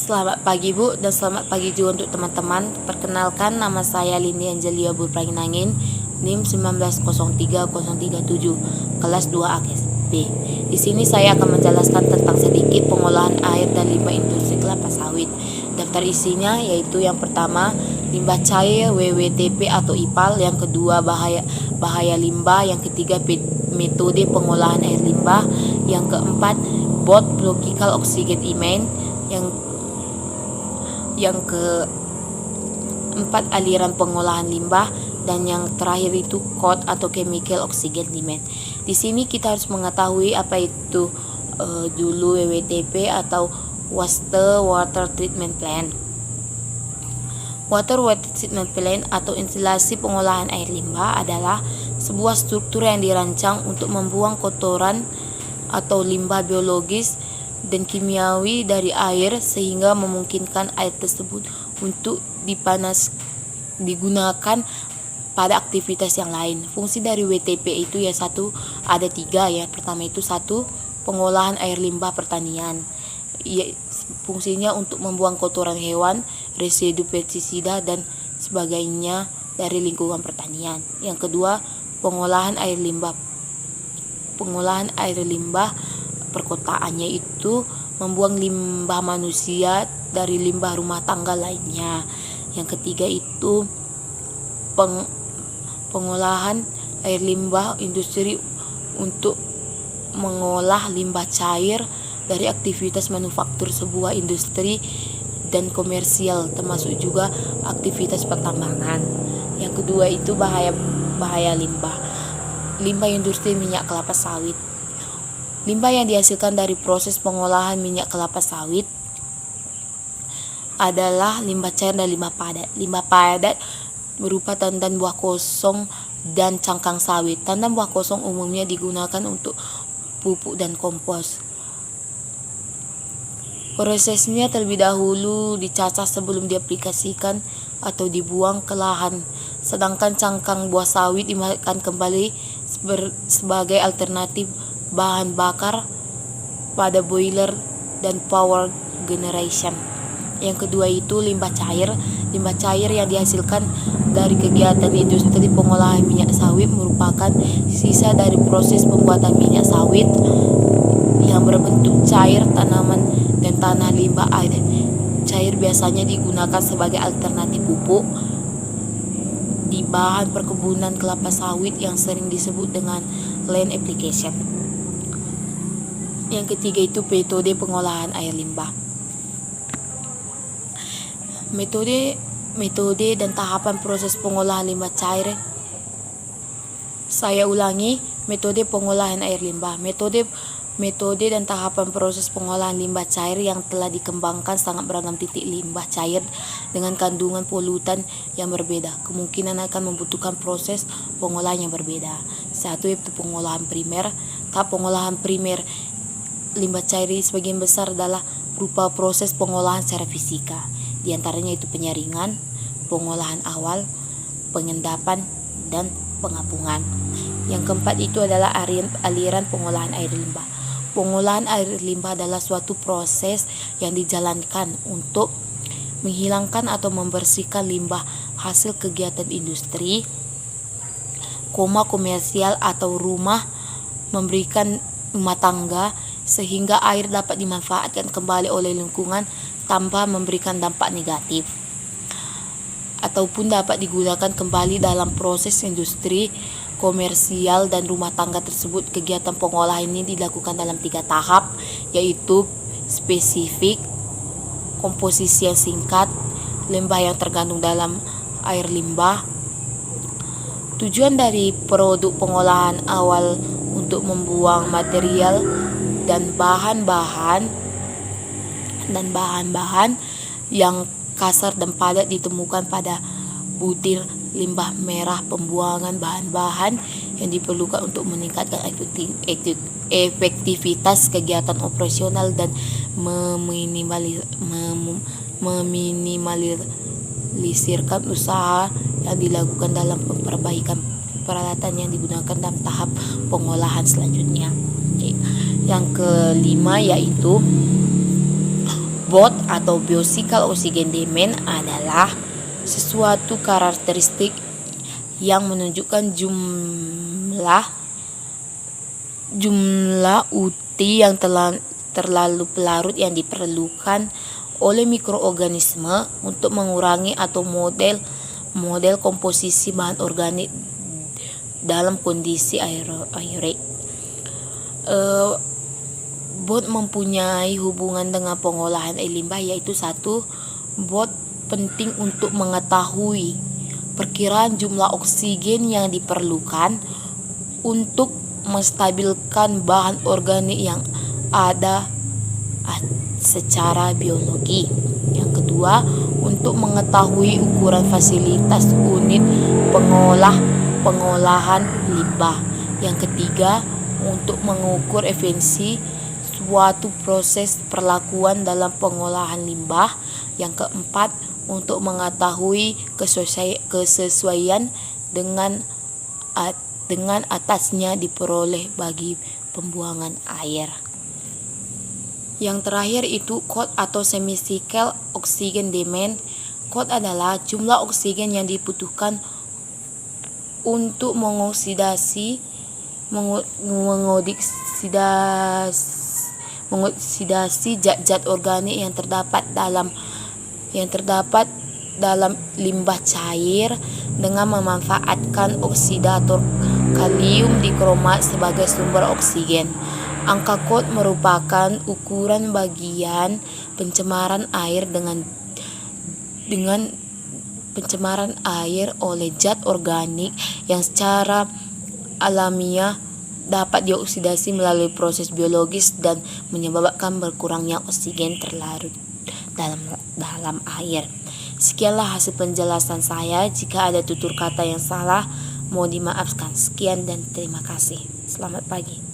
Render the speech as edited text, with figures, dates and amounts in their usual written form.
Selamat pagi Bu dan selamat pagi juga untuk teman-teman. Perkenalkan, nama saya Lindi Angelia Burpranginangin, NIM 19030337, kelas 2 AKS B. Di sini saya akan menjelaskan tentang sedikit pengolahan air dan limbah industri kelapa sawit. Daftar isinya yaitu yang pertama limbah cair WWTP atau IPAL, yang kedua bahaya limbah, yang ketiga metode pengolahan air limbah, yang keempat biological oxygen imine, yang keempat aliran pengolahan limbah, dan yang terakhir itu COT atau chemical oxygen demand. Di sini kita harus mengetahui apa itu dulu WWTP atau water treatment plant. Water treatment plant atau instalasi pengolahan air limbah adalah sebuah struktur yang dirancang untuk membuang kotoran atau limbah biologis dan kimiawi dari air sehingga memungkinkan air tersebut untuk digunakan pada aktivitas yang lain. Fungsi dari WTP itu ada tiga ya. Pertama itu pengolahan air limbah pertanian. Fungsinya untuk membuang kotoran hewan, residu pestisida dan sebagainya dari lingkungan pertanian. Yang kedua, pengolahan air limbah perkotaannya itu membuang limbah manusia dari limbah rumah tangga lainnya. Yang ketiga itu pengolahan air limbah industri untuk mengolah limbah cair dari aktivitas manufaktur sebuah industri dan komersial, termasuk juga aktivitas pertambangan. Yang kedua itu bahaya limbah industri minyak kelapa sawit. Limbah yang dihasilkan dari proses pengolahan minyak kelapa sawit adalah limbah cair dan limbah padat. Limbah padat berupa tandan buah kosong dan cangkang sawit. Tandan buah kosong umumnya digunakan untuk pupuk dan kompos. Prosesnya terlebih dahulu dicacah sebelum diaplikasikan atau dibuang ke lahan. Sedangkan cangkang buah sawit dimakan kembali sebagai alternatif bahan bakar pada boiler dan power generation. Yang kedua itu limbah cair. Limbah cair yang dihasilkan dari kegiatan industri pengolahan minyak sawit merupakan sisa dari proses pembuatan minyak sawit yang berbentuk cair tanaman dan tanah. Limbah air cair biasanya digunakan sebagai alternatif pupuk di bahan perkebunan kelapa sawit yang sering disebut dengan land application. Yang ketiga itu metode pengolahan air limbah. Metode dan tahapan proses pengolahan limbah cair. Saya ulangi, metode pengolahan air limbah. Metode dan tahapan proses pengolahan limbah cair yang telah dikembangkan sangat beragam titik limbah cair dengan kandungan polutan yang berbeda. Kemungkinan akan membutuhkan proses pengolahan yang berbeda. Satu yaitu pengolahan primer. Tahap pengolahan primer limbah cair sebagian besar adalah berupa proses pengolahan secara fisika. Di antaranya itu penyaringan, pengolahan awal, pengendapan, dan pengapungan. Yang keempat itu adalah aliran pengolahan air limbah. Pengolahan air limbah adalah suatu proses yang dijalankan untuk menghilangkan atau membersihkan limbah hasil kegiatan industri, komersial atau rumah tangga, sehingga air dapat dimanfaatkan kembali oleh lingkungan tanpa memberikan dampak negatif, ataupun dapat digunakan kembali dalam proses industri, komersial, dan rumah tangga tersebut. Kegiatan pengolahan ini dilakukan dalam 3 tahap, yaitu spesifik, komposisi yang singkat, limbah yang tergandung dalam air limbah. Tujuan dari produk pengolahan awal untuk membuang material dan bahan-bahan yang kasar dan padat ditemukan pada butir limbah merah. Pembuangan bahan-bahan yang diperlukan untuk meningkatkan efektivitas kegiatan operasional dan meminimalisirkan usaha yang dilakukan dalam perbaikan peralatan yang digunakan dalam tahap pengolahan selanjutnya. Yang kelima yaitu BOD atau Biological Oxygen Demand adalah sesuatu karakteristik yang menunjukkan jumlah UT yang terlalu pelarut yang diperlukan oleh mikroorganisme untuk mengurangi atau model komposisi bahan organik dalam kondisi aerob. BOD mempunyai hubungan dengan pengolahan air limbah, yaitu satu, BOD penting untuk mengetahui perkiraan jumlah oksigen yang diperlukan untuk menstabilkan bahan organik yang ada secara biologi. Yang kedua, untuk mengetahui ukuran fasilitas unit pengolahan limbah. Yang ketiga, untuk mengukur efisiensi suatu proses perlakuan dalam pengolahan limbah. Yang keempat, untuk mengetahui kesesuaian dengan atasnya diperoleh bagi pembuangan air. Yang terakhir itu COD atau Chemical Oxygen Demand. COD adalah jumlah oksigen yang dibutuhkan untuk mengoksidasi zat-zat organik yang terdapat dalam limbah cair dengan memanfaatkan oksidator kalium dikromat sebagai sumber oksigen. Angka COD merupakan ukuran bagian pencemaran air dengan pencemaran air oleh zat organik yang secara alamiah dapat dioksidasi melalui proses biologis dan menyebabkan berkurangnya oksigen terlarut dalam air. Sekianlah hasil penjelasan saya. Jika ada tutur kata yang salah, mohon dimaafkan. Sekian dan terima kasih. Selamat pagi.